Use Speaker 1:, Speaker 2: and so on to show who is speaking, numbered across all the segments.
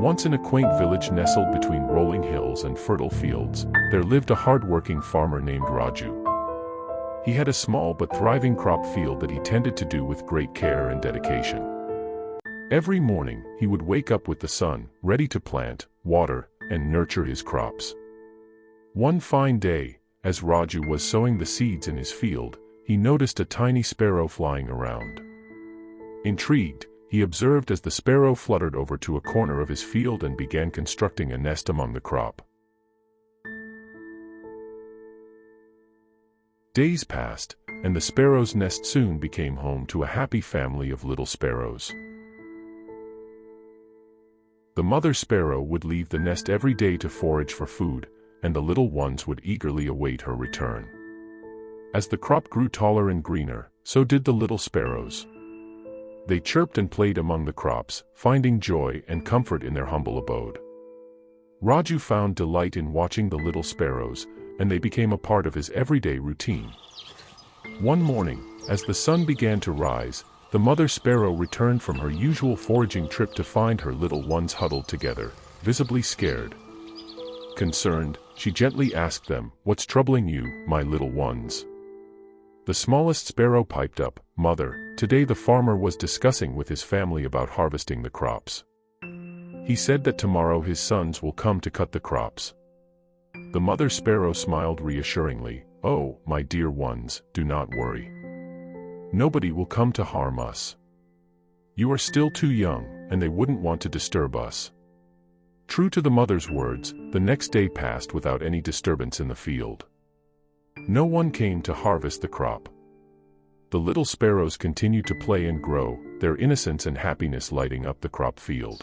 Speaker 1: Once in a quaint village nestled between rolling hills and fertile fields, there lived a hard-working farmer named Raju. He had a small but thriving crop field that he tended to do with great care and dedication. Every morning, he would wake up with the sun, ready to plant, water, and nurture his crops. One fine day, as Raju was sowing the seeds in his field, he noticed a tiny sparrow flying around. Intrigued, he observed as the sparrow fluttered over to a corner of his field and began constructing a nest among the crop. Days passed, and the sparrow's nest soon became home to a happy family of little sparrows. The mother sparrow would leave the nest every day to forage for food, and the little ones would eagerly await her return. As the crop grew taller and greener, so did the little sparrows. They chirped and played among the crops, finding joy and comfort in their humble abode. Raju found delight in watching the little sparrows, and they became a part of his everyday routine. One morning, as the sun began to rise, the mother sparrow returned from her usual foraging trip to find her little ones huddled together, visibly scared. Concerned, she gently asked them, "What's troubling you, my little ones?" The smallest sparrow piped up, "Mother, today the farmer was discussing with his family about harvesting the crops. He said that tomorrow his sons will come to cut the crops." The mother sparrow smiled reassuringly, "Oh, my dear ones, do not worry. Nobody will come to harm us. You are still too young, and they wouldn't want to disturb us." True to the mother's words, the next day passed without any disturbance in the field. No one came to harvest the crop. The little sparrows continued to play and grow, their innocence and happiness lighting up the crop field.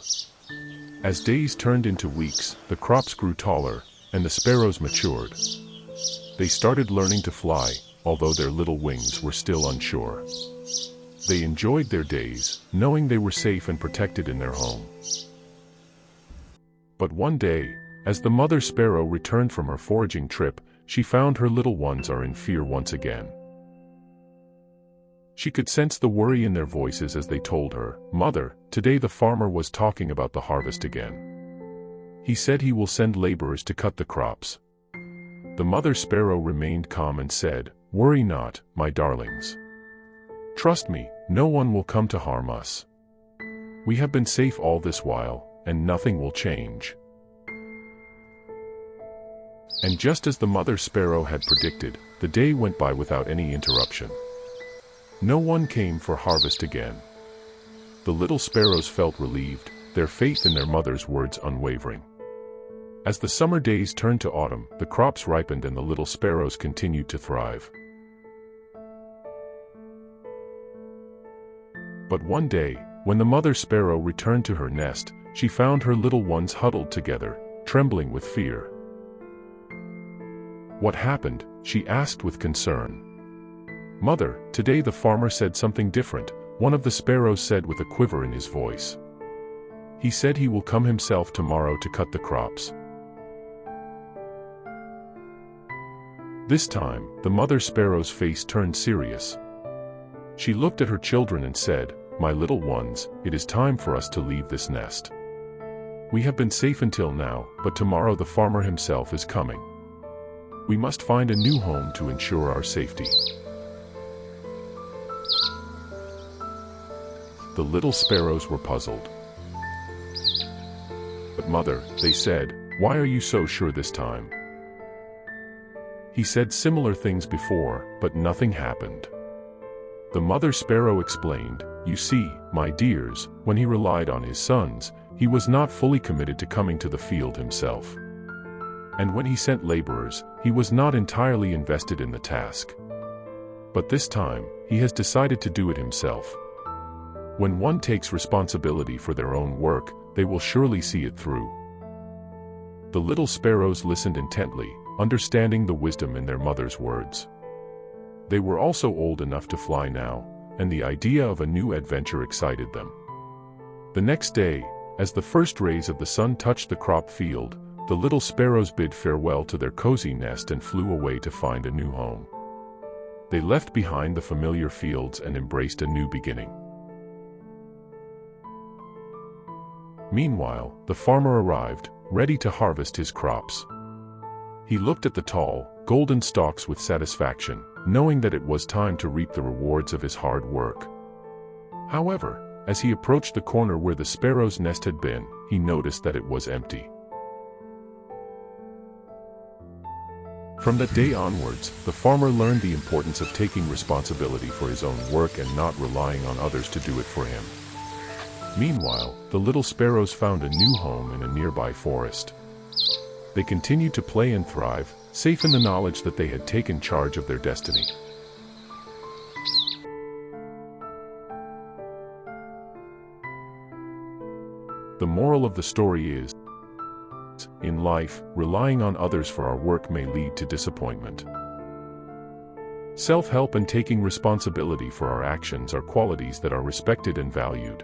Speaker 1: As days turned into weeks, the crops grew taller, and the sparrows matured. They started learning to fly, although their little wings were still unsure. They enjoyed their days, knowing they were safe and protected in their home. But one day, as the mother sparrow returned from her foraging trip, she found her little ones are in fear once again. She could sense the worry in their voices as they told her, "Mother, today the farmer was talking about the harvest again. He said he will send laborers to cut the crops." The mother sparrow remained calm and said, "Worry not, my darlings. Trust me, no one will come to harm us. We have been safe all this while, and nothing will change." And just as the mother sparrow had predicted, the day went by without any interruption. No one came for harvest again. The little sparrows felt relieved, their faith in their mother's words unwavering. As the summer days turned to autumn, the crops ripened and the little sparrows continued to thrive. But one day, when the mother sparrow returned to her nest, she found her little ones huddled together, trembling with fear. "What happened?" she asked with concern. "Mother, today the farmer said something different," one of the sparrows said with a quiver in his voice. "He said he will come himself tomorrow to cut the crops." This time, the mother sparrow's face turned serious. She looked at her children and said, "My little ones, it is time for us to leave this nest. We have been safe until now, but tomorrow the farmer himself is coming. We must find a new home to ensure our safety." The little sparrows were puzzled. "But mother," they said, "why are you so sure this time? He said similar things before, but nothing happened." The mother sparrow explained, "You see, my dears, when he relied on his sons, he was not fully committed to coming to the field himself. And when he sent laborers, he was not entirely invested in the task. But this time, he has decided to do it himself. When one takes responsibility for their own work, they will surely see it through." The little sparrows listened intently, understanding the wisdom in their mother's words. They were also old enough to fly now, and the idea of a new adventure excited them. The next day, as the first rays of the sun touched the crop field, the little sparrows bid farewell to their cozy nest and flew away to find a new home. They left behind the familiar fields and embraced a new beginning. Meanwhile, the farmer arrived, ready to harvest his crops. He looked at the tall, golden stalks with satisfaction, knowing that it was time to reap the rewards of his hard work. However, as he approached the corner where the sparrow's nest had been, he noticed that it was empty. From that day onwards, the farmer learned the importance of taking responsibility for his own work and not relying on others to do it for him. Meanwhile, the little sparrows found a new home in a nearby forest. They continued to play and thrive, safe in the knowledge that they had taken charge of their destiny. The moral of the story is, in life, relying on others for our work may lead to disappointment. Self-help and taking responsibility for our actions are qualities that are respected and valued.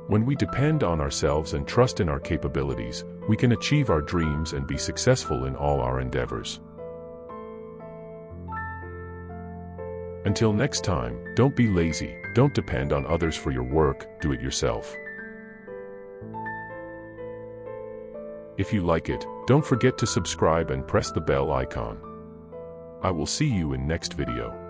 Speaker 1: When we depend on ourselves and trust in our capabilities, we can achieve our dreams and be successful in all our endeavors. Until next time, don't be lazy, don't depend on others for your work, do it yourself. If you like it, don't forget to subscribe and press the bell icon. I will see you in next video.